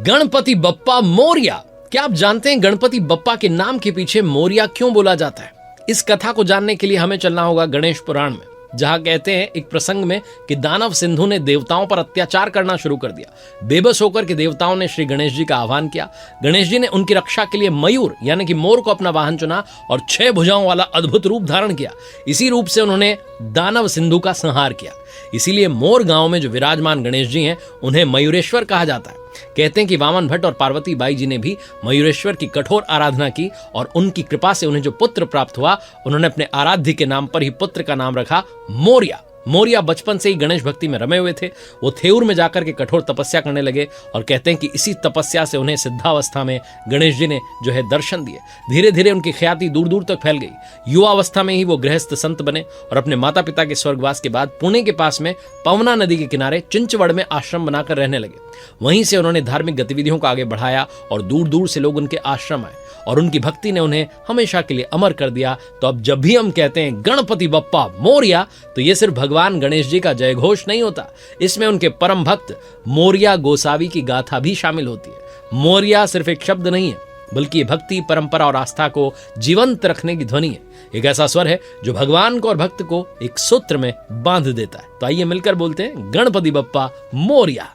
गणपति बप्पा मोरिया। क्या आप जानते हैं गणपति बप्पा के नाम के पीछे मोरिया क्यों बोला जाता है? इस कथा को जानने के लिए हमें चलना होगा गणेश पुराण में, जहां कहते हैं एक प्रसंग में कि दानव सिंधु ने देवताओं पर अत्याचार करना शुरू कर दिया। बेबस होकर के देवताओं ने श्री गणेश जी का आह्वान किया। गणेश जी ने उनकी रक्षा के लिए मयूर यानी कि मोर को अपना वाहन चुना और 6 भुजाओं वाला अद्भुत रूप धारण किया। इसी रूप से उन्होंने दानव सिंधु का संहार किया। इसीलिए मोर गांव में जो विराजमान गणेश जी हैं उन्हें मयूरेश्वर कहा जाता है। कहते हैं कि वामन भट्ट और पार्वती बाई जी ने भी मयूरेश्वर की कठोर आराधना की और उनकी कृपा से उन्हें जो पुत्र प्राप्त हुआ, उन्होंने अपने आराध्य के नाम पर ही पुत्र का नाम रखा मोरिया। मोरिया बचपन से ही गणेश भक्ति में रमे हुए थे। वो थेऊर में जाकर के कठोर तपस्या करने लगे और कहते हैं कि इसी तपस्या से उन्हें सिद्धावस्था में गणेश जी ने जो है दर्शन दिए। धीरे धीरे उनकी ख्याति दूर दूर तक फैल गई। युवावस्था में ही वो गृहस्थ संत बने और अपने माता पिता के स्वर्गवास के बाद पुणे के पास में पवना नदी के किनारे चिंचवड़ में आश्रम बनाकर रहने लगे। वहीं से उन्होंने धार्मिक गतिविधियों को आगे बढ़ाया और दूर दूर से लोग उनके आश्रम आए और उनकी भक्ति ने उन्हें हमेशा के लिए अमर कर दिया। तो अब जब भी हम कहते हैं गणपति बप्पा मोरिया, तो ये सिर्फ भगवान गणेश जी का जय घोष नहीं होता, इसमें उनके परम भक्त मोरिया गोसावी की गाथा भी शामिल होती है। मोरिया सिर्फ एक शब्द नहीं है, बल्कि ये भक्ति, परंपरा और आस्था को जीवंत रखने की ध्वनि है। एक ऐसा स्वर है जो भगवान को और भक्त को एक सूत्र में बांध देता है। तो आइए मिलकर बोलते हैं गणपति बप्पा मोरिया।